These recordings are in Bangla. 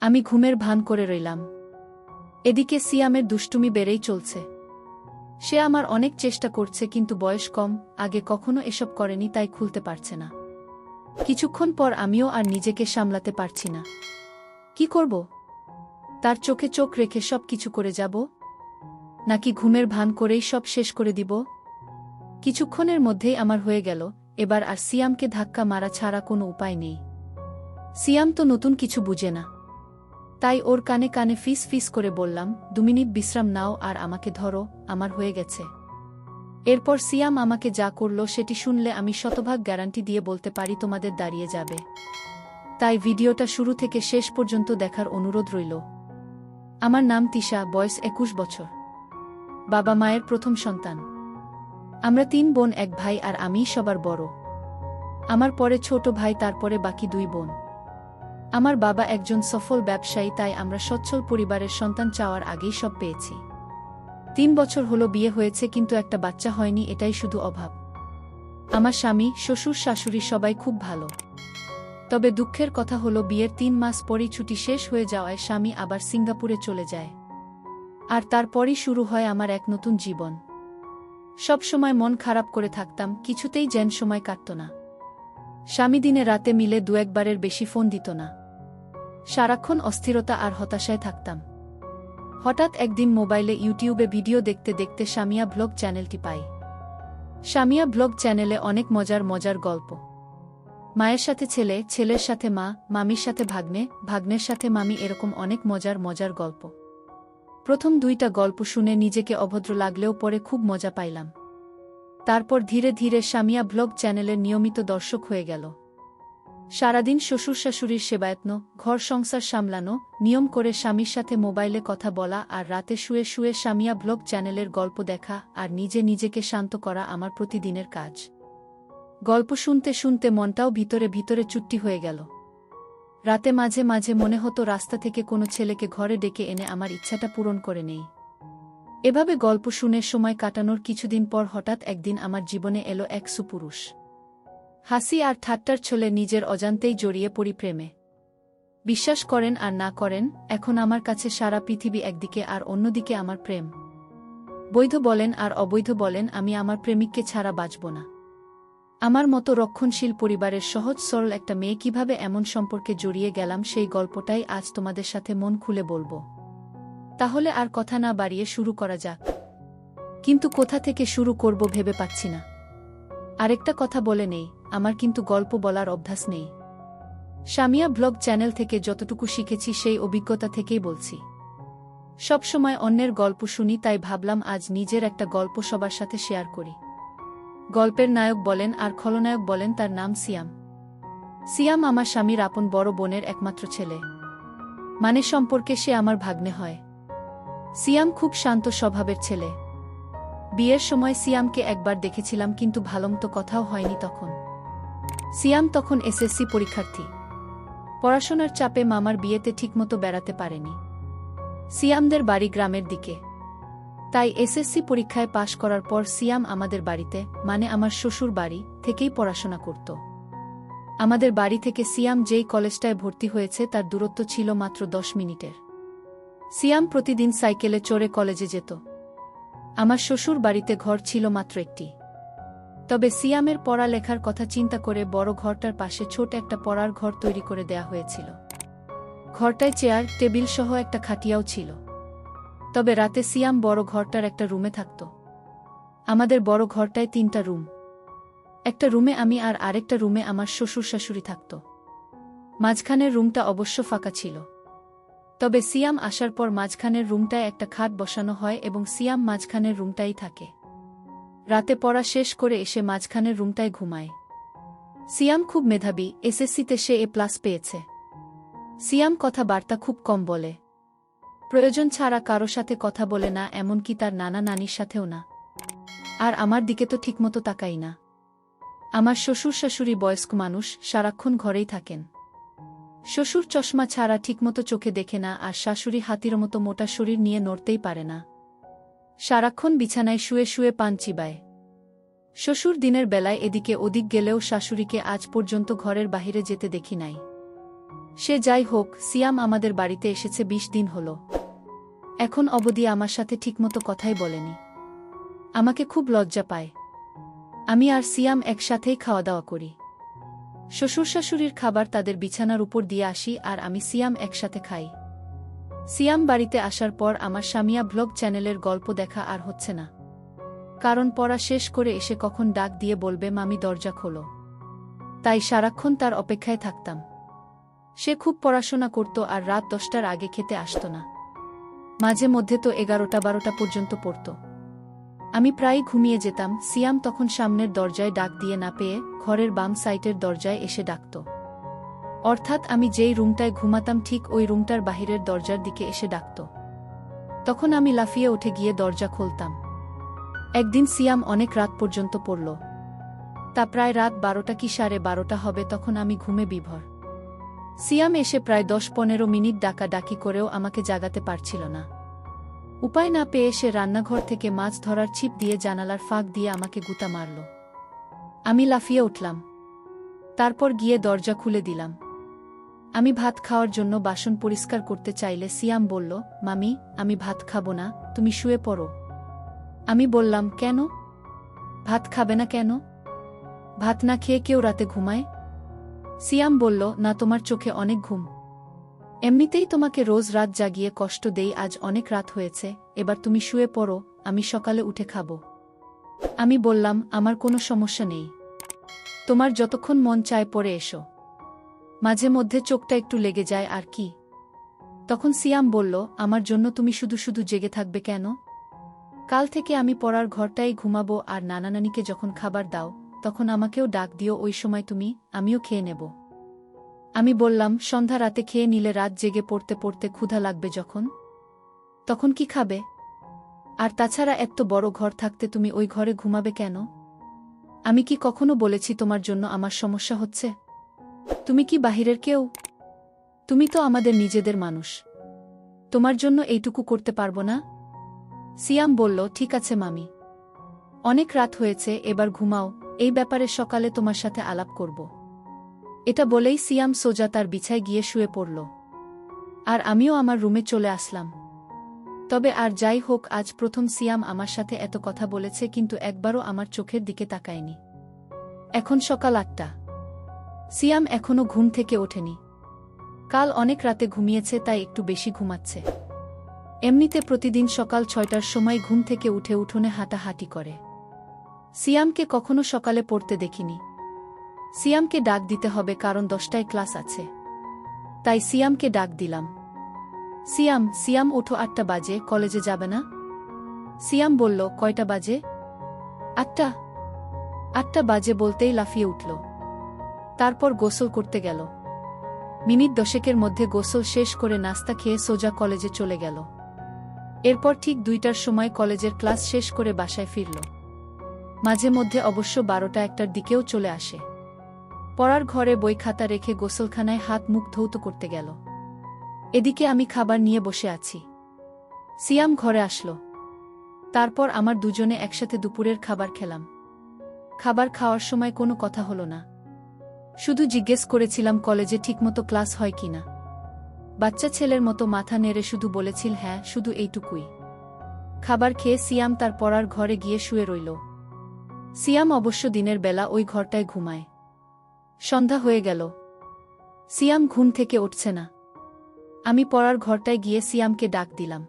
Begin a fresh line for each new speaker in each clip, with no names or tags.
আমি ঘুমের ভান করে রইলাম। এদিকে সিয়ামের দুষ্টুমি বেড়েই চলছে। সে আমার অনেক চেষ্টা করছে কিন্তু বয়স কম, আগে কখনো এসব করেনি তাই খুলতে পারছে না। কিছুক্ষণ পর আমিও আর নিজেকে সামলাতে পারছি না। কি করব? তার চোখে চোখ রেখে সব কিছু করে যাব, নাকি ঘুমের ভান করেই সব শেষ করে দিব? কিছুক্ষণের মধ্যেই আমার হয়ে গেল, এবার আর সিয়ামকে ধাক্কা মারা ছাড়া কোনো উপায় নেই। সিয়াম তো নতুন কিছু বুঝে না, তাই ওর কানে কানে ফিস ফিস করে বললাম, 2 মিনিট বিশ্রাম নাও আর আমাকে ধরো, আমার হয়ে গেছে। এরপর সিয়াম আমাকে যা করল সেটি শুনলে আমি শতভাগ গ্যারান্টি দিয়ে বলতে পারি তোমাদের দাঁড়িয়ে যাবে। তাই ভিডিওটা শুরু থেকে শেষ পর্যন্ত দেখার অনুরোধ রইল। আমার নাম তিশা, বয়স 21 বছর। বাবা মায়ের প্রথম সন্তান। আমরা 3 বোন, 1 ভাই আর আমিই সবার বড়। আমার পরে ছোট ভাই, তারপরে বাকি 2 বোন। আমার বাবা একজন সফল ব্যবসায়ী, তাই আমরা সচ্ছল পরিবারের সন্তান চাওয়ার আগেই সব পেয়েছি। 3 বছর হলো বিয়ে হয়েছে কিন্তু একটা বাচ্চা হয়নি, এটাই শুধু অভাব। আমার স্বামী, শ্বশুর, শাশুড়ি সবাই খুব ভালো। তবে দুঃখের কথা হলো বিয়ের 3 মাস পরই ছুটি শেষ হয়ে যাওয়ায় স্বামী আবার সিঙ্গাপুরে চলে যায়। আর তারপরই শুরু হয় আমার এক নতুন জীবন। সব সময় মন খারাপ করে থাকতাম, কিছুতেই যেন সময় কাটত না। স্বামী দিনে রাতে মিলে 2-1 বারের বেশি ফোন দিত না। সারাক্ষণ অস্থিরতা আর হতাশায় থাকতাম। হঠাৎ একদিন মোবাইলে ইউটিউবে ভিডিও দেখতে দেখতে সামিয়া ব্লগ চ্যানেলটি পাই। সামিয়া ব্লগ চ্যানেলে অনেক মজার মজার গল্প। মায়ের সাথে ছেলে, ছেলের সাথে মা, মামির সাথে ভাগ্নে, ভাগ্নের সাথে মামি, এরকম অনেক মজার মজার গল্প। প্রথম 2টা গল্প শুনে নিজেকে অভদ্র লাগলেও পরে খুব মজা পাইলাম। তারপর ধীরে ধীরে সামিয়া ব্লগ চ্যানেলের নিয়মিত দর্শক হয়ে গেল। সারাদিন শ্বশুর শাশুড়ির সেবায়ত্ন, ঘর সংসার সামলানো, নিয়ম করে স্বামীর সাথে মোবাইলে কথা বলা আর রাতে শুয়ে শুয়ে সামিয়া ব্লগ চ্যানেলের গল্প দেখা আর নিজে নিজেকে শান্ত করা আমার প্রতিদিনের কাজ। গল্প শুনতে শুনতে মনটাও ভিতরে ভিতরে চুট্টি হয়ে গেল। রাতে মাঝে মাঝে মনে হতো রাস্তা থেকে কোনো ছেলেকে ঘরে ডেকে এনে আমার ইচ্ছাটা পূরণ করে নেই। এভাবে গল্প শুনে সময় কাটানোর কিছুদিন পর হঠাৎ একদিন আমার জীবনে এলো এক সুপুরুষ। হাসি আর ঠাট্টার ছলে নিজের অজান্তেই জড়িয়ে পড়ি প্রেমে। বিশ্বাস করেন আর না করেন, এখন আমার কাছে সারা পৃথিবী একদিকে আর অন্যদিকে আমার প্রেম। বৈধ বলেন আর অবৈধ বলেন, আমি আমার প্রেমিককে ছাড়া বাঁচব না। আমার মতো রক্ষণশীল পরিবারের সহজ সরল একটা মেয়ে কিভাবে এমন সম্পর্কে জড়িয়ে গেলাম, সেই গল্পটাই আজ তোমাদের সাথে মন খুলে বলবো। তাহলে আর কথা না বাড়িয়ে শুরু করা যাক। কিন্তু কোথা থেকে শুরু করব ভেবে পাচ্ছি না। আরেকটা কথা বলে নেই, আমার কিন্তু গল্প বলার অভ্যাস নেই। সামিয়া ব্লগ চ্যানেল থেকে যতটুকু শিখেছি সেই অভিজ্ঞতা থেকেই বলছি। সবসময় অন্যের গল্প শুনি, তাই ভাবলাম আজ নিজের একটা গল্প সবার সাথে শেয়ার করি। গল্পের নায়ক বলেন আর খলনায়ক বলেন, তার নাম সিয়াম। সিয়াম আমার স্বামীর আপন বড় বোনের একমাত্র ছেলে, মানে সম্পর্কে সে আমার ভাগ্নে হয়। সিয়াম খুব শান্ত স্বভাবের ছেলে। বিয়ের সময় সিয়ামকে একবার দেখেছিলাম কিন্তু ভালোমতো কথাও হয়নি তখন। সিয়াম তখন এসএসসি পরীক্ষার্থী। পড়াশোনার চাপে মামার বিয়েতে ঠিকমতো বেড়াতে পারেনি। সিয়ামদের বাড়ি গ্রামের দিকে, তাই এসএসসি পরীক্ষায় পাশ করার পর সিয়াম আমাদের বাড়িতে, মানে আমার শ্বশুর বাড়ি থেকেই পড়াশোনা করত। আমাদের বাড়ি থেকে সিয়াম যেই কলেজটায় ভর্তি হয়েছে তার দূরত্ব ছিল মাত্র 10 মিনিটের। সিয়াম প্রতিদিন সাইকেলে চড়ে কলেজে যেত। আমার শ্বশুর বাড়িতে ঘর ছিল মাত্র একটি। তবে সিয়ামের পড়ালেখার কথা চিন্তা করে বড় ঘরটার পাশে ছোট একটা পড়ার ঘর তৈরি করে দেয়া হয়েছিল। ঘরটায় চেয়ার টেবিল সহ একটা খাটিয়াও ছিল। তবে রাতে সিয়াম বড় ঘরটার একটা রুমে থাকত। আমাদের বড় ঘরটায় 3টা রুম। একটা রুমে আমি আর আরেকটা রুমে আমার শ্বশুর শাশুড়ি থাকত। মাঝখানের রুমটা অবশ্য ফাঁকা ছিল। তবে সিয়াম আসার পর মাঝখানের রুমটায় একটা খাট বসানো হয় এবং সিয়াম মাঝখানের রুমটাই থাকে। রাতে পড়া শেষ করে এসে মাঝখানের রুমটায় ঘুমায়। সিয়াম খুব মেধাবী, এসএসসিতে সে A+ পেয়েছে। সিয়াম কথাবার্তা খুব কম বলে। প্রয়োজন ছাড়া কারো সাথে কথা বলে না, এমনকি তার নানা নানির সাথেও না। আর আমার দিকে তো ঠিকমতো তাকাই না। আমার শ্বশুর শাশুড়ি বয়স্ক মানুষ, সারাক্ষণ ঘরেই থাকেন। শ্বশুর চশমা ছাড়া ঠিকমতো চোখে দেখে না আর শাশুড়ি হাতির মতো মোটা শরীর নিয়ে নড়তেই পারে না। সারাক্ষণ বিছানায় শুয়ে শুয়ে পান চিবায়। শ্বশুর দিনের বেলায় এদিকে ওদিক গেলেও শাশুড়িকে আজ পর্যন্ত ঘরের বাহিরে যেতে দেখি নাই। সে যাই হোক, সিয়াম আমাদের বাড়িতে এসেছে 20 দিন হলো। এখন অবধি আমার সাথে ঠিকমতো কথাই বলেনি। আমাকে খুব লজ্জা পায়। আমি আর সিয়াম একসাথেই খাওয়া দাওয়া করি। শ্বশুর শাশুড়ির খাবার তাদের বিছানার উপর দিয়ে আসি আর আমি সিয়াম একসাথে খাই। সিয়াম বাড়িতে আসার পর আমার সামিয়া ব্লগ চ্যানেলের গল্প দেখা আর হচ্ছে না। কারণ পড়া শেষ করে এসে কখন ডাক দিয়ে বলবে মামি দরজা খোলো। তাই সারাক্ষণ তার অপেক্ষায় থাকতাম। সে খুব পড়াশোনা করত আর রাত 10টার আগে খেতে আসত না। মাঝে মধ্যে তো 11টা-12টা পর্যন্ত পড়ত। আমি প্রায় ঘুমিয়ে যেতাম। সিয়াম তখন সামনের দরজায় ডাক দিয়ে না পেয়ে ঘরের বাম সাইটের দরজায় এসে ডাকত। অর্থাৎ আমি যেই রুমটায় ঘুমাতাম ঠিক ওই রুমটার বাহিরের দরজার দিকে এসে ডাকত। তখন আমি লাফিয়ে উঠে গিয়ে দরজা খুলতাম। একদিন সিয়াম অনেক রাত পর্যন্ত পড়ল। তা প্রায় রাত 12টা কি 12:30 হবে, তখন আমি ঘুমে বিভোর। সিয়াম এসে প্রায় 10-15 মিনিট ডাকাডাকি করেও আমাকে জাগাতে পারছিল না। উপায় না পেয়ে সে রান্নাঘর থেকে মাছ ধরার ছিপ দিয়ে জানালার ফাঁক দিয়ে আমাকে গুতা মারল। আমি লাফিয়ে উঠলাম। তারপর গিয়ে দরজা খুলে দিলাম। আমি ভাত খাওয়ার জন্য বাসন পরিষ্কার করতে চাইলে সিয়াম বলল, মামি, আমি ভাত খাবো না, তুমি শুয়ে পড়ো। আমি বললাম, কেন? ভাত খাবে না কেন? ভাত না খেয়ে কেউ রাতে ঘুমায়? সিয়াম বলল, না, তোমার চোখে অনেক ঘুম। এমনিতেই তোমাকে রোজ রাত জাগিয়ে কষ্ট দেই, আজ অনেক রাত হয়েছে, এবার তুমি শুয়ে পড়ো, আমি সকালে উঠে খাবো। আমি বললাম, আমার কোনো সমস্যা নেই, তোমার যতক্ষণ মন চায় পড়ে এসো, মাঝে মধ্যে চোখটা একটু লেগে যায় আর কি। তখন সিয়াম বলল, আমার জন্য তুমি শুধু শুধু জেগে থাকবে কেন? কাল থেকে আমি পড়ার ঘরটাই ঘুমাবো, আর নানা নানিকে যখন খাবার দাও তখন আমাকেও ডাক দিও, ওই সময় আমিও খেয়ে নেব। আমি বললাম, সন্ধ্যা রাতে খেয়ে নিলে রাত জেগে পড়তে পড়তে ক্ষুধা লাগবে তখন কি খাবে? আর তাছাড়া এত বড় ঘর থাকতে তুমি ওই ঘরে ঘুমাবে কেন? আমি কি কখনো বলেছি তোমার জন্য আমার সমস্যা হচ্ছে? তুমি কি বাহিরের কেউ? তুমি তো আমাদের নিজেদের মানুষ। তোমার জন্য এইটুকু করতে পারবো না? সিয়াম বলল, ঠিক আছে মামি, অনেক রাত হয়েছে, এবার ঘুমাও, এই ব্যাপারে সকালে তোমার সাথে আলাপ করব। এটা বলেই সিয়াম সোজা তার বিছায় গিয়ে শুয়ে পড়ল। আর আমিও আমার রুমে চলে আসলাম। তবে আর যাই হোক, আজ প্রথম সিয়াম আমার সাথে এত কথা বলেছে, কিন্তু একবারও আমার চোখের দিকে তাকায়নি। এখন সকাল 8টা। সিয়াম এখনো ঘুম থেকে ওঠেনি। কাল অনেক রাতে ঘুমিয়েছে, তাই একটু বেশি ঘুমাচ্ছে। এমনিতে প্রতিদিন সকাল 6টার সময় ঘুম থেকে উঠে উঠোনে হাঁটাহাঁটি করে। সিয়ামকে কখনো সকালে পড়তে দেখিনি। সিয়ামকে ডাক দিতে হবে, কারণ 10টায় ক্লাস আছে। তাই সিয়ামকে ডাক দিলাম, সিয়াম, সিয়াম ওঠো, 8টা বাজে, কলেজে যাবে না? সিয়াম বলল, কয়টা বাজে? 8টা। 8টা বাজে বলতেই লাফিয়ে উঠল। তারপর গোসল করতে গেল। মিনিট 10কের মধ্যে গোসল শেষ করে নাস্তা খেয়ে সোজা কলেজে চলে গেল। এরপর ঠিক 2টার সময় কলেজের ক্লাস শেষ করে বাসায় ফিরল। মাঝে মধ্যে অবশ্য 12টা-1টার দিকেও চলে আসে। পড়ার ঘরে বই খাতা রেখে গোসলখানায় হাত মুখ ধৌত করতে গেল। এদিকে আমি খাবার নিয়ে বসে আছি। সিয়াম ঘরে আসলো। তারপর আমার দুজনে একসাথে দুপুরের খাবার খেলাম। খাবার খাওয়ার সময় কোনো কথা হলো না। শুধু জিজ্ঞেস করেছিলাম কলেজে ঠিকমতো ক্লাস হয় কিনা। বাচ্চা ছেলের মতো মাথা নেড়ে শুধু বলেছিল হ্যাঁ, শুধু এইটুকুই। খাবার খেয়ে সিয়াম তার পড়ার ঘরে গিয়ে শুয়ে রইল। সিয়াম অবশ্য দিনের বেলা ওই ঘরটায় ঘুমায়। সন্ধ্যা হয়ে গেল। সিয়াম ঘুম থেকে উঠছে না। আমি পড়ার ঘরটায় গিয়ে সিয়ামকে ডাক দিলাম।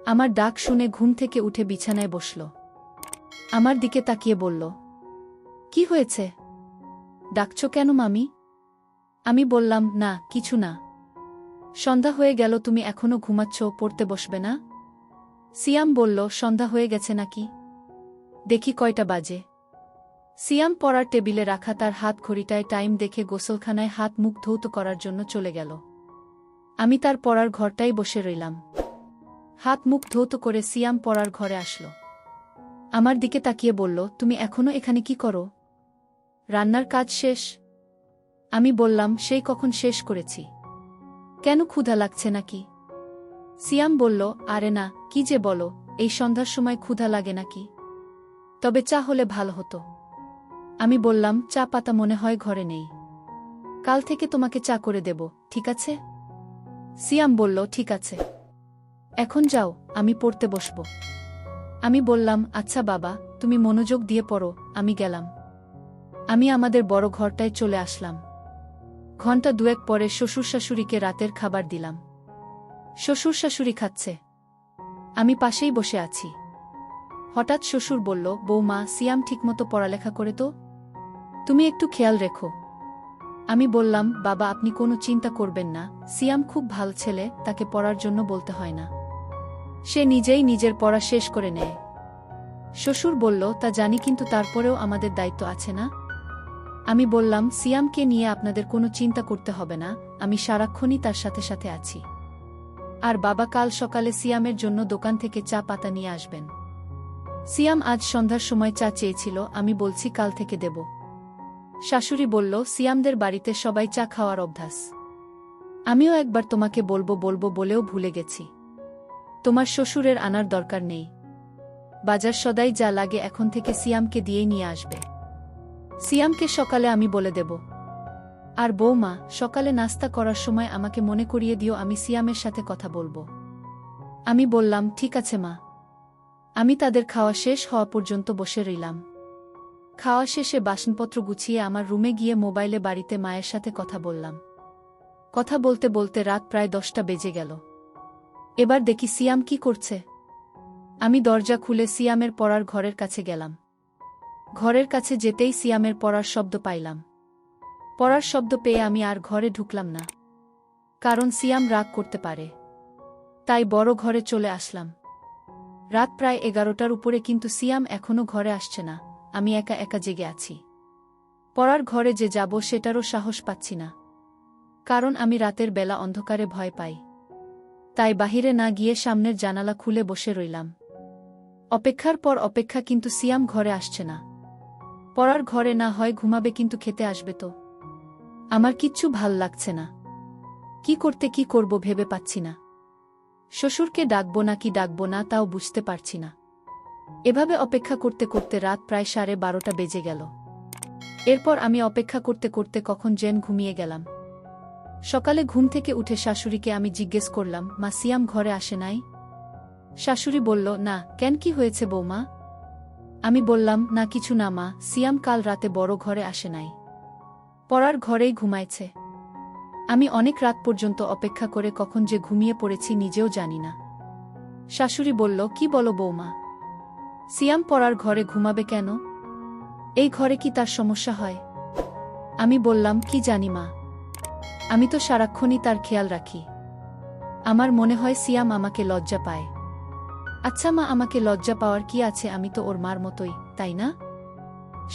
আমার ডাক শুনে ঘুম থেকে উঠে বিছানায় বসল। আমার দিকে তাকিয়ে বলল, কি হয়েছে? ডাকছ কেন মামি? আমি বললাম, না, কিছু না। সন্ধ্যা হয়ে গেল, তুমি এখনো ঘুমাচ্ছ, পড়তে বসবে না? সিয়াম বলল, সন্ধ্যা হয়ে গেছে নাকি? দেখি কয়টা বাজে। সিয়াম পড়ার টেবিলে রাখা তার হাত ঘড়িটায় টাইম দেখে গোসলখানায় হাত মুখ ধৌত করার জন্য চলে গেল। আমি তার পড়ার ঘরটাই বসে রইলাম। হাত মুখ ধৌত করে সিয়াম পড়ার ঘরে আসলো। আমার দিকে তাকিয়ে বলল, তুমি এখনো এখানে কি করো? রান্নার কাজ শেষ? আমি বললাম, সেই কখন শেষ করেছি। কেন, ক্ষুধা লাগছে নাকি? সিয়াম বলল, আরে না, কি যে বলো, এই সন্ধ্যার সময় ক্ষুধা লাগে নাকি? তবে চা হলে ভালো হতো। আমি বললাম, চা পাতা মনে হয় ঘরে নেই। কাল থেকে তোমাকে চা করে দেব, ঠিক আছে? সিয়াম বলল, ঠিক আছে। এখন যাও, আমি পড়তে বসব। আমি বললাম, আচ্ছা বাবা, তুমি মনোযোগ দিয়ে পড়ো। আমি গেলাম। আমি আমাদের বড় ঘরটায় চলে আসলাম। ঘণ্টা দুয়েক পরে শ্বশুর শাশুড়িকে রাতের খাবার দিলাম। শ্বশুর শাশুড়ি খাচ্ছে, আমি পাশেই বসে আছি। হঠাৎ শ্বশুর বলল, বৌমা, সিয়াম ঠিকমতো পড়ালেখা করে তো? তুমি একটু খেয়াল রেখো। আমি বললাম, বাবা, আপনি কোনো চিন্তা করবেন না, সিয়াম খুব ভালো ছেলে, তাকে পড়ার জন্য বলতে হয় না। সে নিজেই নিজের পড়া শেষ করে নেয়। শ্বশুর বলল, তা জানি, কিন্তু তারপরেও আমাদের দায়িত্ব আছে না? আমি বললাম, সিয়ামকে নিয়ে আপনাদের কোনো চিন্তা করতে হবে না, আমি সারাক্ষণই তার সাথে সাথে আছি। আর বাবা, কাল সকালে সিয়ামের জন্য দোকান থেকে চা পাতা নিয়ে আসবেন। সিয়াম আজ সন্ধ্যার সময় চা চেয়েছিল, আমি বলছি কাল থেকে দেব। শাশুড়ি বলল, সিয়ামদের বাড়িতে সবাই চা খাওয়ার অভ্যাস। আমিও একবার তোমাকে বলবো বলবো বলেও ভুলে গেছি। তোমার শ্বশুরের আনার দরকার নেই। বাজার সদাই যা লাগে এখন থেকে সিয়ামকে দিয়েই নিয়ে আসবে। সিয়ামকে সকালে আমি বলে দেব। আর বৌমা, সকালে নাস্তা করার সময় আমাকে মনে করিয়ে দিও, আমি সিয়ামের সাথে কথা বলবো। আমি বললাম, ঠিক আছে মা। আমি তাদের খাওয়া শেষ হওয়া পর্যন্ত বসে রইলাম। খাওয়া শেষে বাসনপত্র গুছিয়ে আমার রুমে গিয়ে মোবাইলে বাড়িতে মায়ের সাথে কথা বললাম। কথা বলতে বলতে রাত প্রায় 10টা বেজে গেল। এবার দেখি সিয়াম কি করছে। আমি দরজা খুলে সিয়ামের পড়ার ঘরের কাছে গেলাম। ঘরের কাছে যেতেই সিয়ামের পড়ার শব্দ পাইলাম। পড়ার শব্দ পেয়ে আমি আর ঘরে ঢুকলাম না, কারণ সিয়াম রাগ করতে পারে। তাই বড় ঘরে চলে আসলাম। রাত প্রায় 11টার উপরে, কিন্তু সিয়াম এখনো ঘরে আসছে না। আমি একা একা জেগে আছি। পড়ার ঘরে যে যাব সেটারও সাহস পাচ্ছি না, কারণ আমি রাতের বেলা অন্ধকারে ভয় পাই। তাই বাহিরে না গিয়ে সামনের জানালা খুলে বসে রইলাম। অপেক্ষার পর অপেক্ষা, কিন্তু সিয়াম ঘরে আসছে না। পড়ার ঘরে না হয় ঘুমাবে, কিন্তু খেতে আসবে তো? আমার কিচ্ছু ভাল লাগছে না। কি করব ভেবে পাচ্ছি না। শ্বশুরকে ডাকবো নাকি ডাকবো না তাও বুঝতে পারছি না। এভাবে অপেক্ষা করতে করতে রাত প্রায় 12:30 বেজে গেল। এরপর আমি অপেক্ষা করতে করতে কখন যেন ঘুমিয়ে গেলাম। সকালে ঘুম থেকে উঠে শাশুড়িকে আমি জিজ্ঞেস করলাম, মা, সিয়াম ঘরে আসে নাই? শাশুড়ি বলল, না। কেন, কি হয়েছে বৌমা? আমি বললাম, না কিছু না মা, সিয়াম কাল রাতে বড় ঘরে আসে নাই, পড়ার ঘরেই ঘুমাইছে। আমি অনেক রাত পর্যন্ত অপেক্ষা করে কখন যে ঘুমিয়ে পড়েছি নিজেও জানি না। শাশুড়ি বলল, কি বলো বৌমা? সিয়াম পড়ার ঘরে ঘুমাবে কেন? এই ঘরে কি তার সমস্যা হয়? আমি বললাম, কি জানি মা, আমি তো সারাক্ষণই তার খেয়াল রাখি। আমার মনে হয় সিয়াম আমাকে লজ্জা পায়। আচ্ছা মা, আমাকে লজ্জা পাওয়ার কি আছে? আমি তো ওর মার মতোই, তাই না?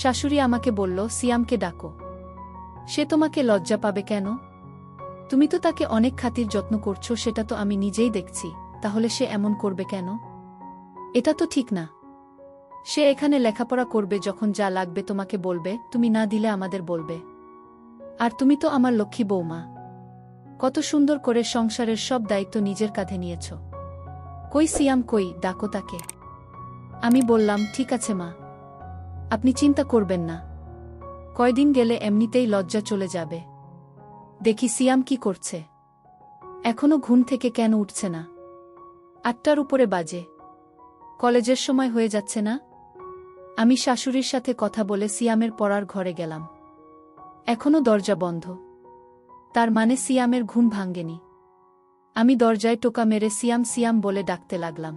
শাশুড়ি আমাকে বলল, সিয়ামকে ডাকো। সে তোমাকে লজ্জা পাবে কেন? তুমি তো তাকে অনেক খাতির যত্ন করছো, সেটা তো আমি নিজেই দেখছি। তাহলে সে এমন করবে কেন? এটা তো ঠিক না। সে এখানে লেখাপড়া করবে, যখন যা লাগবে তোমাকে বলবে, তুমি না দিলে আমাদের বলবে। আর তুমি তো আমার লক্ষ্মী বৌমা, কত সুন্দর করে সংসারের সব দায়িত্ব নিজের কাঁধে নিয়েছ। কই সিয়াম, কই, ডাকো তাকে। আমি বললাম, ঠিক আছে মা, আপনি চিন্তা করবেন না, কয়দিন গেলে এমনিতেই লজ্জা চলে যাবে। দেখি সিয়াম কি করছে। এখনো ঘুম থেকে কেন উঠছে না? 8টার উপরে বাজে, কলেজের সময় হয়ে যাচ্ছে না? আমি শাশুড়ির সাথে কথা বলে সিয়ামের পড়ার ঘরে গেলাম। এখনো দরজা বন্ধ, তার মানে সিয়ামের ঘুম ভাঙ্গেনি। আমি দরজায় টোকা মেরে সিয়াম সিয়াম বলে ডাকতে লাগলাম।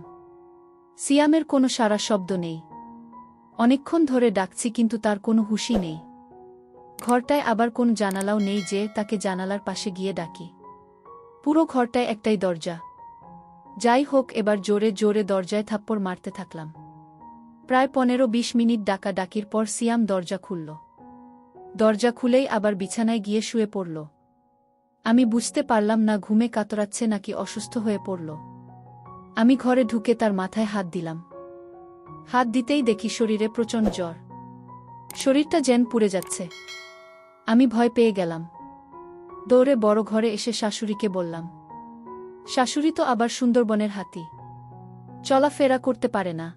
সিয়ামের কোনো সাড়া শব্দ নেই। অনেকক্ষণ ধরে ডাকছি, কিন্তু তার কোনো হুঁশই নেই। ঘরটায় আবার কোন জানালাও নেই যে তাকে জানালার পাশে গিয়ে ডাকি। পুরো ঘরটায় একটাই দরজা। যাই হোক, এবার জোরে জোরে দরজায় থাপ্পড় মারতে থাকলাম। প্রায় 15-20 মিনিট ডাকাডাকির পর সিয়াম দরজা খুলল। দরজা খুলেই আবার বিছানায় গিয়ে শুয়ে পড়ল। আমি বুঝতে পারলাম না ঘুমে কাতরাচ্ছে নাকি অসুস্থ হয়ে পড়ল। আমি ঘরে ঢুকে তার মাথায় হাত দিলাম। হাত দিতেই দেখি শরীরে প্রচণ্ড জ্বর, শরীরটা যেন পুড়ে যাচ্ছে। আমি ভয় পেয়ে গেলাম। দৌড়ে বড় ঘরে এসে শাশুড়িকে বললাম। শাশুড়ি তো আবার সুন্দরবনের হাতি, চলাফেরা করতে পারে না।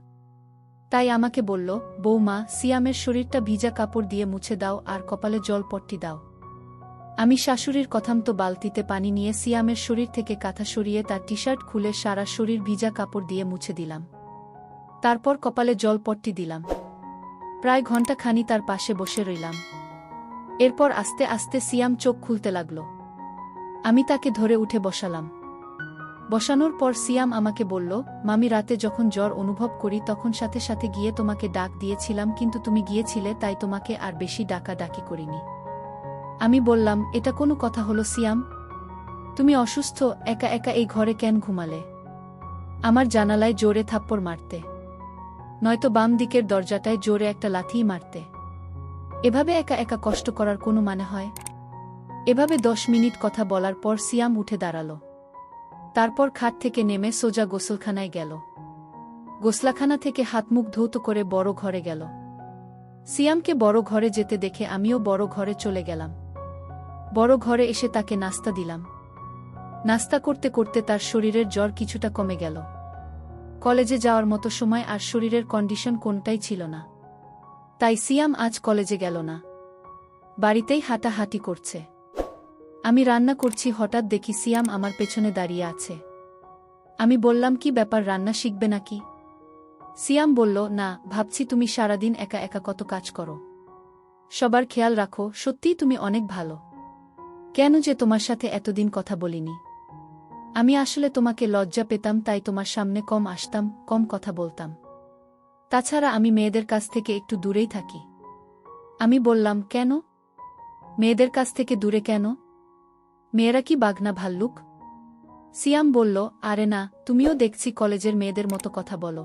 তাই আমাকে বলল, বৌমা, সিয়ামের শরীরটা ভিজা কাপড় দিয়ে মুছে দাও আর কপালে জলপট্টি দাও। আমি শাশুড়ির কথামতো বালতিতে পানি নিয়ে সিয়ামের শরীর থেকে কাঁথা সরিয়ে তার টি-শার্ট খুলে সারা শরীর ভিজা কাপড় দিয়ে মুছে দিলাম। তারপর কপালে জলপট্টি দিলাম। প্রায় ঘণ্টাখানি তার পাশে বসে রইলাম। এরপর আস্তে আস্তে সিয়াম চোখ খুলতে লাগল। আমি তাকে ধরে উঠে বসালাম। বসানোর পর সিয়াম আমাকে বলল, মামি রাতে যখন জ্বর অনুভব করি তখন সাথে সাথে গিয়ে তোমাকে ডাক দিয়েছিলাম, কিন্তু তুমি গিয়েছিলে তাই তোমাকে আর বেশি ডাকাডাকি করিনি। আমি বললাম, এটা কোনো কথা হলো সিয়াম? তুমি অসুস্থ, একা একা এই ঘরে কেন ঘুমালে? আমার জানালায় জোরে থাপ্পড় মারতে, নয়তো বাম দিকের দরজাটায় জোরে একটা লাথিই মারতে। এভাবে একা একা কষ্ট করার কোনো মানে হয়? এভাবে 10 মিনিট কথা বলার পর সিয়াম উঠে দাঁড়াল। তারপর খাট থেকে নেমে সোজা গোসলখানায় গেল। গোসলাখানা থেকে হাত মুখ ধৌত করে বড় ঘরে গেল। সিয়ামকে বড় ঘরে যেতে দেখে আমিও বড় ঘরে চলে গেলাম। বড় ঘরে এসে তাকে নাস্তা দিলাম। নাস্তা করতে করতে তার শরীরের জ্বর কিছুটা কমে গেল। কলেজে যাওয়ার মতো সময় আর শরীরের কন্ডিশন কোনটাই ছিল না। তাই সিয়াম আজ কলেজে গেল না, বাড়িতেই হাঁটাহাঁটি করছে। আমি রান্না করছি, হঠাৎ দেখি সিয়াম আমার পেছনে দাঁড়িয়ে আছে। আমি বললাম, কি ব্যাপার, রান্না শিখবে নাকি? সিয়াম বলল, না, ভাবছি তুমি সারাদিন একা একা কত কাজ করো, সবার খেয়াল রাখো, সত্যিই তুমি অনেক ভালো। কেন যে তোমার সাথে এতদিন কথা বলিনি? আমি আসলে তোমাকে লজ্জা পেতাম, তাই তোমার সামনে কম আসতাম, কম কথা বলতাম। তাছাড়া আমি মেয়েদের কাছ থেকে একটু দূরেই থাকি। আমি বললাম, কেন? মেয়েদের কাছ থেকে দূরে কেন? মেয়েরা কি বাঘনা ভাল্লুক? সিয়াম বলল, আরে না, তুমিও দেখছি কলেজের মেয়েদের মতো কথা বলো।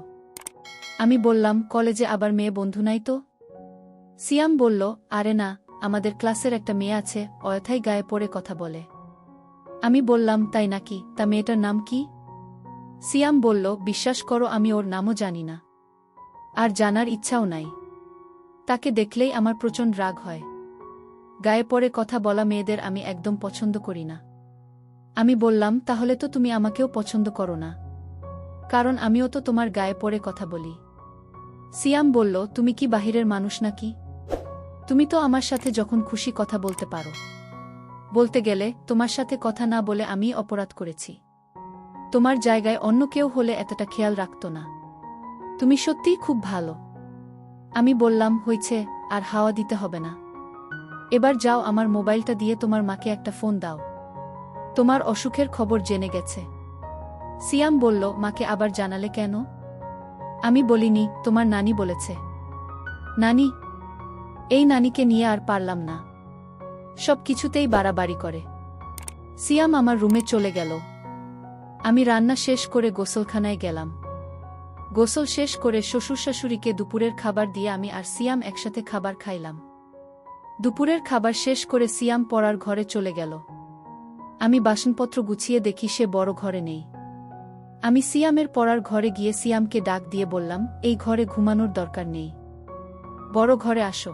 আমি বললাম, কলেজে আবার মেয়ে বন্ধু নাই তো? সিয়াম বলল, আরে না, আমাদের ক্লাসের একটা মেয়ে আছে, অযথাই গায়ে পড়ে কথা বলে। আমি বললাম, তাই নাকি? তা মেয়েটার নাম কি? সিয়াম বলল, বিশ্বাস করো আমি ওর নামও জানি না, আর জানার ইচ্ছাও নাই। তাকে দেখলেই আমার প্রচণ্ড রাগ হয়। গায়ে পড়ে কথা বলা মেয়েদের আমি একদম পছন্দ করি না। আমি বললাম, তাহলে তো তুমি আমাকেও পছন্দ করো না, কারণ আমিও তো তোমার গায়ে পড়ে কথা বলি। সিয়াম বলল, তুমি কি বাহিরের মানুষ নাকি? তুমি তো আমার সাথে যখন খুশি কথা বলতে পারো। বলতে গেলে তোমার সাথে কথা না বলে আমি অপরাধ করেছি। তোমার জায়গায় অন্য কেউ হলে এতটা খেয়াল রাখত না। তুমি সত্যিই খুব ভালো। আমি বললাম, হইছে, আর হাওয়া দিতে হবে না। এবার যাও, আমার মোবাইলটা দিয়ে তোমার মাকে একটা ফোন দাও। তোমার অসুখের খবর জেনে গেছে। সিয়াম বলল, মাকে আবার জানালে কেন? আমি বলিনি, তোমার নানি বলেছে। নানি? এই নানিকে নিয়ে আর পারলাম না, সব কিছুতেই বাড়াবাড়ি করে। সিয়াম আমার রুমে চলে গেল। আমি রান্না শেষ করে গোসলখানায় গেলাম। গোসল শেষ করে শ্বশুর শাশুড়িকে দুপুরের খাবার দিয়ে আমি আর সিয়াম একসাথে খাবার খাইলাম। দুপুরের খাবার শেষ করে সিয়াম পড়ার ঘরে চলে গেল। আমি বাসনপত্র গুছিয়ে দেখি সে বড় ঘরে নেই। আমি সিয়ামের পড়ার ঘরে গিয়ে সিয়ামকে ডাক দিয়ে বললাম, এই ঘরে ঘুমানোর দরকার নেই, বড় ঘরে আসো,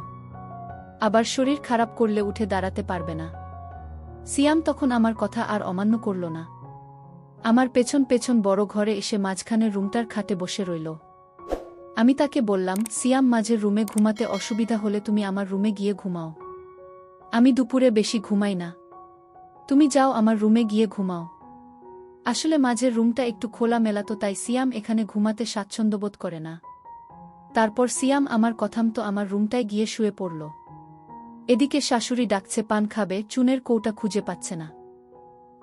আবার শরীর খারাপ করলে উঠে দাঁড়াতে পারবে না। সিয়াম তখন আমার কথা আর অমান্য করল না। আমার পেছন পেছন বড় ঘরে এসে মাঝখানের রুমটার খাটে বসে রইল। আমি তাকে বললাম, সিয়াম, মাঝের রুমে ঘুমাতে অসুবিধা হলে তুমি আমার রুমে গিয়ে ঘুমাও। আমি দুপুরে বেশি ঘুমাই না, তুমি যাও আমার রুমে গিয়ে ঘুমাও। আসলে মাঝের রুমটা একটু খোলা মেলাতো, তাই সিয়াম এখানে ঘুমাতে স্বাচ্ছন্দ্যবোধ করে না। তারপর সিয়াম আমার কথামতো আমার রুমটায় গিয়ে শুয়ে পড়ল। এদিকে শাশুড়ি ডাকছে, পান খাবে, চুনের কৌটা খুঁজে পাচ্ছে না।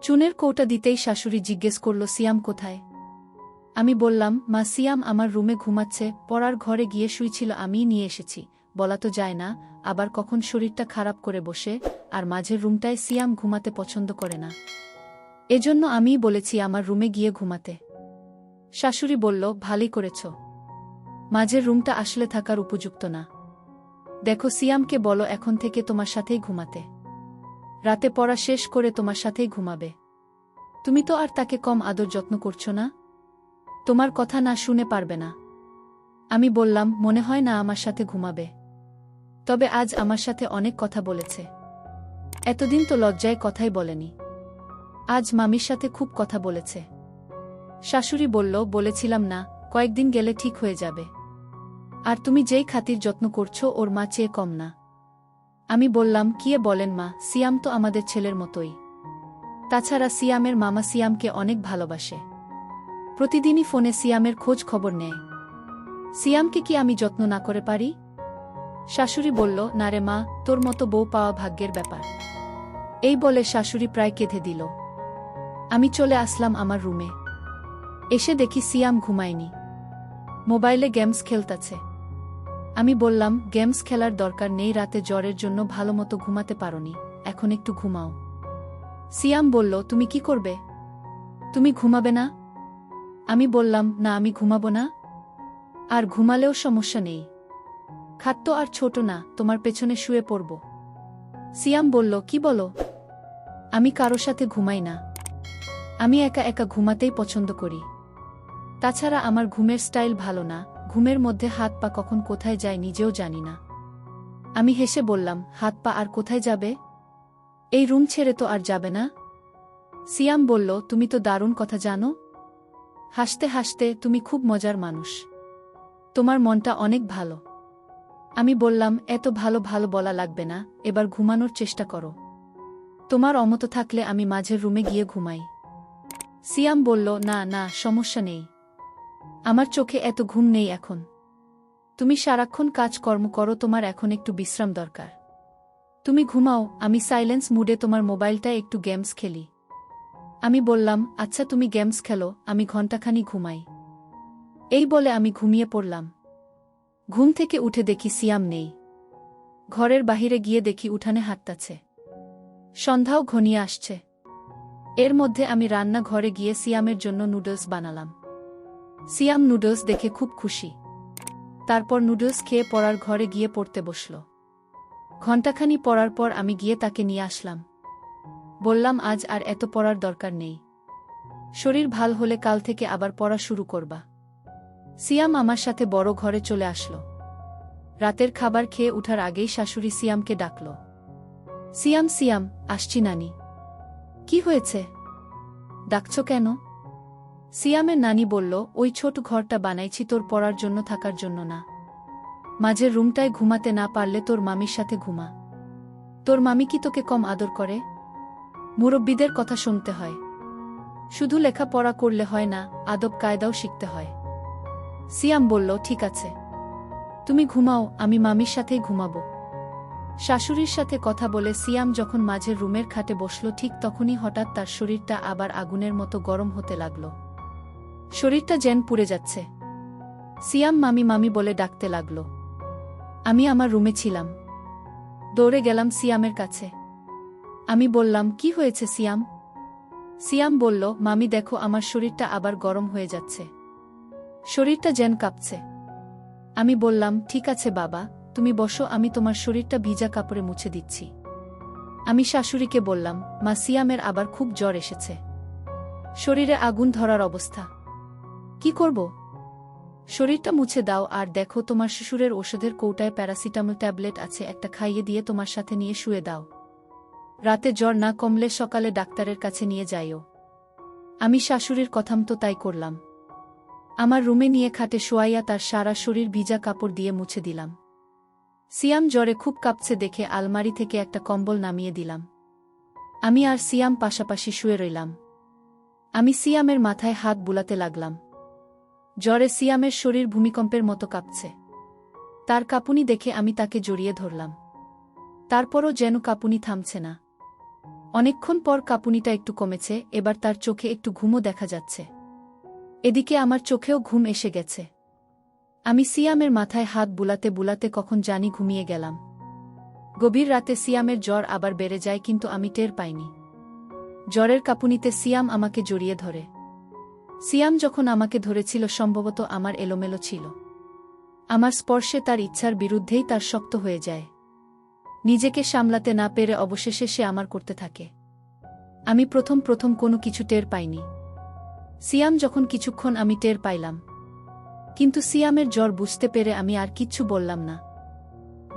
চুনের কৌটা দিতেই শাশুড়ি জিজ্ঞেস করল, সিয়াম কোথায়? আমি বললাম, মা, সিয়াম আমার রুমে ঘুমাচ্ছে, পড়ার ঘরে গিয়ে শুইছিল, আমিই নিয়ে এসেছি। বলা তো যায় না, আবার কখন শরীরটা খারাপ করে বসে, আর মাঝের রুমটায় সিয়াম ঘুমাতে পছন্দ করে না, এজন্য আমিই বলেছি আমার রুমে গিয়ে ঘুমাতে। শাশুড়ি বলল, ভালোই করেছ, মাঝের রুমটা আসলে থাকার উপযুক্ত না। দেখো, সিয়ামকে বলো এখন থেকে তোমার সাথেই ঘুমাতে, রাতে পড়া শেষ করে তোমার সাথেই ঘুমাবে। তুমি তো আর তাকে কম আদর যত্ন করছো না, তোমার কথা না শুনে পারবে না। আমি বললাম, মনে হয় না আমার সাথে ঘুমাবে, তবে আজ আমার সাথে অনেক কথা বলেছে। এতদিন তো লজ্জায় কথাই বলেনি, আজ মামির সাথে খুব কথা বলেছে। শাশুড়ি বলল, বলেছিলাম না, কয়েকদিন গেলে ঠিক হয়ে যাবে। আর তুমি যেই খাতির যত্ন করছো ওর মা চেয়ে কম না। আমি বললাম, কি বলেন মা, সিয়াম তো আমাদের ছেলের মতোই। তাছাড়া সিয়ামের মামা সিয়ামকে অনেক ভালোবাসে। প্রতিদিনই ফোনে সিয়ামের খোঁজ খবর নেয়। সিয়ামকে কি আমি যত্ন না করে পারি? শাশুড়ি বলল, না রে মা, তোর মতো বউ পাওয়া ভাগ্যের ব্যাপার। এই বলে শাশুড়ি প্রায় কেঁদে দিল। আমি চলে আসলাম আমার রুমে। এসে দেখি সিয়াম ঘুমায়নি, মোবাইলে গেমস খেলতাছে। আমি বললাম, গেমস খেলার দরকার নেই, রাতে জ্বরের জন্য ভালোমতো ঘুমাতে পারোনি, এখন একটু ঘুমাও। সিয়াম বলল, তুমি কি করবে? তুমি ঘুমাবে না? আমি বললাম, না আমি ঘুমাবো না। আর ঘুমালেও সমস্যা নেই, খাট তো আর ছোট না, তোমার পেছনে শুয়ে পড়ব। সিয়াম বলল, কি বলো? আমি কারো সাথে ঘুমাই না, আমি একা একা ঘুমাতেই পছন্দ করি। তাছাড়া আমার ঘুমের স্টাইল ভালো না, ঘুমের মধ্যে হাত পা কখন কোথায় যায় নিজেও জানি না। আমি হেসে বললাম, হাত পা আর কোথায় যাবে? এই রুম ছেড়ে তো আর যাবে না। সিয়াম বলল, তুমি তো দারুণ কথা জানো। হাসতে হাসতে, তুমি খুব মজার মানুষ, তোমার মনটা অনেক ভালো। আমি বললাম, এত ভালো ভালো বলা লাগবে না, এবার ঘুমানোর চেষ্টা করো। তোমার অমত থাকলে আমি মাঝের রুমে গিয়ে ঘুমাই। সিয়াম বলল, না না, সমস্যা নেই, আমার চোখে এত ঘুম নেই এখন। তুমি সারাক্ষণ কাজকর্ম করো, তোমার এখন একটু বিশ্রাম দরকার। তুমি ঘুমাও, আমি সাইলেন্স মুডে তোমার মোবাইলটা একটু গেমস খেলি। আমি বললাম, আচ্ছা তুমি গেমস খেলো, আমি ঘণ্টাখানি ঘুমাই। এই বলে আমি ঘুমিয়ে পড়লাম। ঘুম থেকে উঠে দেখি সিয়াম নেই। ঘরের বাহিরে গিয়ে দেখি উঠানে হাঁটতাছে। সন্ধ্যাও ঘনিয়ে আসছে। এর মধ্যে আমি রান্না ঘরে গিয়ে সিয়ামের জন্য নুডলস বানালাম। সিয়াম নুডলস দেখে খুব খুশি। তারপর নুডলস খেয়ে পড়ার ঘরে গিয়ে পড়তে বসল। ঘণ্টাখানি পড়ার পর আমি গিয়ে তাকে নিয়ে আসলাম। বললাম, আজ আর এত পড়ার দরকার নেই, শরীর ভাল হলে কাল থেকে আবার পড়া শুরু করবা। সিয়াম আমার সাথে বড় ঘরে চলে আসলো। রাতের খাবার খেয়ে উঠার আগেই শাশুড়ি সিয়ামকে ডাকল। সিয়াম সিয়াম, আসছি নানি। কি হয়েছে, ডাকছ কেন? সিয়ামের নানি বলল, ওই ছোট ঘরটা বানাইছি তোর পড়ার জন্য, থাকার জন্য না। মাঝের রুমটায় ঘুমাতে না পারলে তোর মামির সাথে ঘুমা। তোর মামি কি তোকে কম আদর করে? মুরব্বিদের কথা শুনতে হয়, শুধু লেখাপড়া করলে হয় না, আদব কায়দাও শিখতে হয়। সিয়াম বলল, ঠিক আছে, তুমি ঘুমাও, আমি মামির সাথেই ঘুমাবো। শাশুড়ির সাথে কথা বলে সিয়াম যখন মাঝের রুমের খাটে বসল, ঠিক তখনই হঠাৎ তার শরীরটা আবার আগুনের মতো গরম হতে লাগল। শরীরটা যেন পুড়ে যাচ্ছে। সিয়াম মামি মামি বলে ডাকতে লাগল। আমি আমার রুমে ছিলাম, দৌড়ে গেলাম সিয়ামের কাছে। আমি বললাম, কি হয়েছে সিয়াম? সিয়াম বলল, মামি দেখো, আমার শরীরটা আবার গরম হয়ে যাচ্ছে, শরীরটা যেন কাঁপছে। আমি বললাম, ঠিক আছে বাবা, তুমি বসো, আমি তোমার শরীরটা ভিজা কাপড়ে মুছে দিচ্ছি। আমি শাশুড়িকে বললাম, মা, সিয়ামের আবার খুব জ্বর এসেছে, শরীরে আগুন ধরার অবস্থা, কি করব? শরীরটা মুছে দাও, আর দেখো তোমার শ্বশুরের ওষুধের কৌটায় প্যারাসিটামল ট্যাবলেট আছে, একটা খাইয়ে দিয়ে তোমার সাথে নিয়ে শুয়ে দাও। রাতে জ্বর না কমলে সকালে ডাক্তারের কাছে নিয়ে যাইও। আমি শাশুড়ির কথামতো তাই করলাম। আমার রুমে নিয়ে খাটে শোয়াইয়া তার সারা শরীর ভিজা কাপড় দিয়ে মুছে দিলাম। সিয়াম জ্বরে খুব কাঁপছে দেখে আলমারি থেকে একটা কম্বল নামিয়ে দিলাম। আমি আর সিয়াম পাশাপাশি শুয়ে রইলাম। আমি সিয়ামের মাথায় হাত বুলাতে লাগলাম। জ্বরে সিয়ামের শরীর ভূমিকম্পের মতো কাঁপছে। তার কাঁপুনি দেখে আমি তাকে জড়িয়ে ধরলাম। তারপরও যেন কাঁপুনি থামছে না। অনেকক্ষণ পর কাঁপুনিটা একটু কমেছে, এবার তার চোখে একটু ঘুমও দেখা যাচ্ছে। এদিকে আমার চোখেও ঘুম এসে গেছে। আমি সিয়ামের মাথায় হাত বুলাতে বুলাতে কখন জানি ঘুমিয়ে গেলাম। গভীর রাতে সিয়ামের জ্বর আবার বেড়ে যায়, কিন্তু আমি টের পাইনি। জ্বরের কাঁপুনিতে সিয়াম আমাকে জড়িয়ে ধরে। সিয়াম যখন আমাকে ধরেছিল সম্ভবত আমার এলোমেলো ছিল। আমার স্পর্শে তার ইচ্ছার বিরুদ্ধেই তার শক্ত হয়ে যায়। নিজেকে সামলাতে না পেরে অবশেষে সে আমার করতে থাকে। আমি প্রথম প্রথম কোনো কিছু টের পাইনি। সিয়াম যখন কিছুক্ষণ আমি টের পাইলাম, কিন্তু সিয়ামের জ্বর বুঝতে পেরে আমি আর কিচ্ছু বললাম না।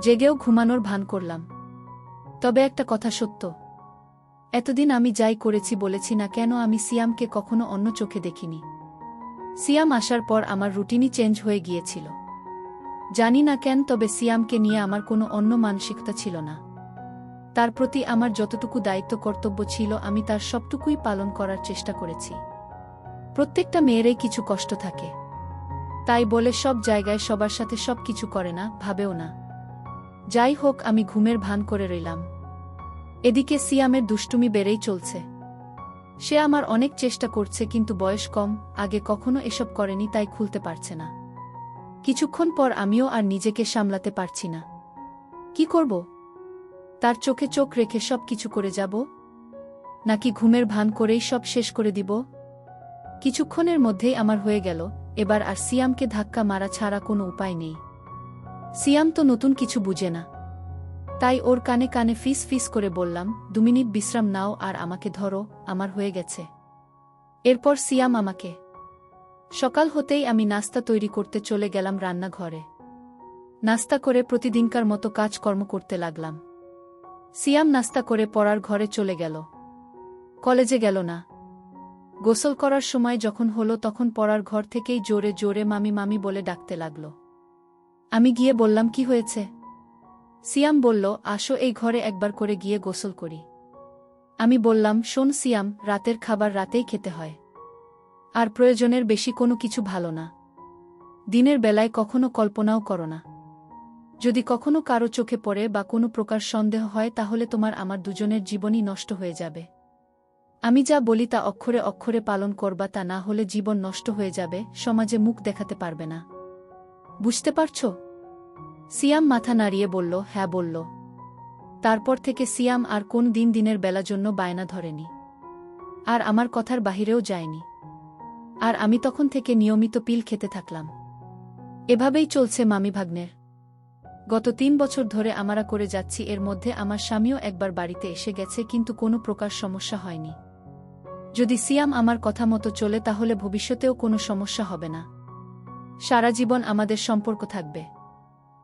জেগেও ঘুমানোর ভান করলাম। তবে একটা কথা সত্য, এতদিন আমি যাই করেছি বলেছি না কেন, আমি সিয়ামকে কখনো অন্য চোখে দেখিনি। সিয়াম আসার পর আমার রুটিনই চেঞ্জ হয়ে গিয়েছিল। জানি না কেন, তবে সিয়ামকে নিয়ে আমার কোনো অন্য মানসিকতা ছিল না। তার প্রতি আমার যতটুকু দায়িত্ব কর্তব্য ছিল আমি তার সবটুকুই পালন করার চেষ্টা করেছি। প্রত্যেকটা মেয়েরই কিছু কষ্ট থাকে, তাই বলে সব জায়গায় সবার সাথে সব কিছু করে না, ভাবেও না। যাই হোক, আমি ঘুমের ভান করে রইলাম। এদিকে সিয়ামের দুষ্টুমি বেড়েই চলছে। সে আমার অনেক চেষ্টা করছে কিন্তু বয়স কম, আগে কখনো এসব করেনি তাই খুলতে পারছে না। কিছুক্ষণ পর আমিও আর নিজেকে সামলাতে পারছি না। কি করব? তার চোখে চোখ রেখে সব কিছু করে যাব, নাকি ঘুমের ভান করেই সব শেষ করে দিব? কিছুক্ষণের মধ্যেই আমার হয়ে গেল, এবার আর সিয়ামকে ধাক্কা মারা ছাড়া কোনো উপায় নেই। সিয়াম তো নতুন কিছু বুঝে না, তাই ওর কানে কানে ফিস ফিস করে বললাম, 2 মিনিট বিশ্রাম নাও আর আমাকে ধরো, আমার হয়ে গেছে। এরপর সিয়াম আমাকে। সকাল হতেই আমি নাস্তা তৈরি করতে চলে গেলাম রান্নাঘরে। নাস্তা করে প্রতিদিনকার মতো কাজকর্ম করতে লাগলাম। সিয়াম নাস্তা করে পড়ার ঘরে চলে গেল, কলেজে গেল না। গোসল করার সময় যখন হলো তখন পড়ার ঘর থেকেই জোরে জোরে মামি মামি বলে ডাকতে লাগল। আমি গিয়ে বললাম, কি হয়েছে? সিয়াম বলল, আসো এই ঘরে একবার করে গিয়ে গোসল করি। আমি বললাম, শোন সিয়াম, রাতের খাবার রাতেই খেতে হয়, আর প্রয়োজনের বেশি কোনো কিছু ভালো না। দিনের বেলায় কখনো কল্পনাও করো না। যদি কখনো কারো চোখে পড়ে বা কোনো প্রকার সন্দেহ হয় তাহলে তোমার আমার দুজনের জীবনই নষ্ট হয়ে যাবে। আমি যা বলি তা অক্ষরে অক্ষরে পালন করবা, তা না হলে জীবন নষ্ট হয়ে যাবে, সমাজে মুখ দেখাতে পারবে না। বুঝতে পারছ? সিয়াম মাথা নাড়িয়ে বলল, হ্যাঁ বলল। তারপর থেকে সিয়াম আর কোন দিন দিনের বেলা জন্য বায়না ধরেনি, আর আমার কথার বাহিরেও যায়নি। আর আমি তখন থেকে নিয়মিত পিল খেতে থাকলাম। এভাবেই চলছে মামি ভাগ্নের। গত 3 বছর ধরে আমরা করে যাচ্ছি। এর মধ্যে আমার স্বামীও একবার বাড়িতে এসে গেছে, কিন্তু কোনো প্রকার সমস্যা হয়নি। যদি সিয়াম আমার কথা মতো চলে তাহলে ভবিষ্যতেও কোনো সমস্যা হবে না। সারা জীবন আমাদের সম্পর্ক থাকবে।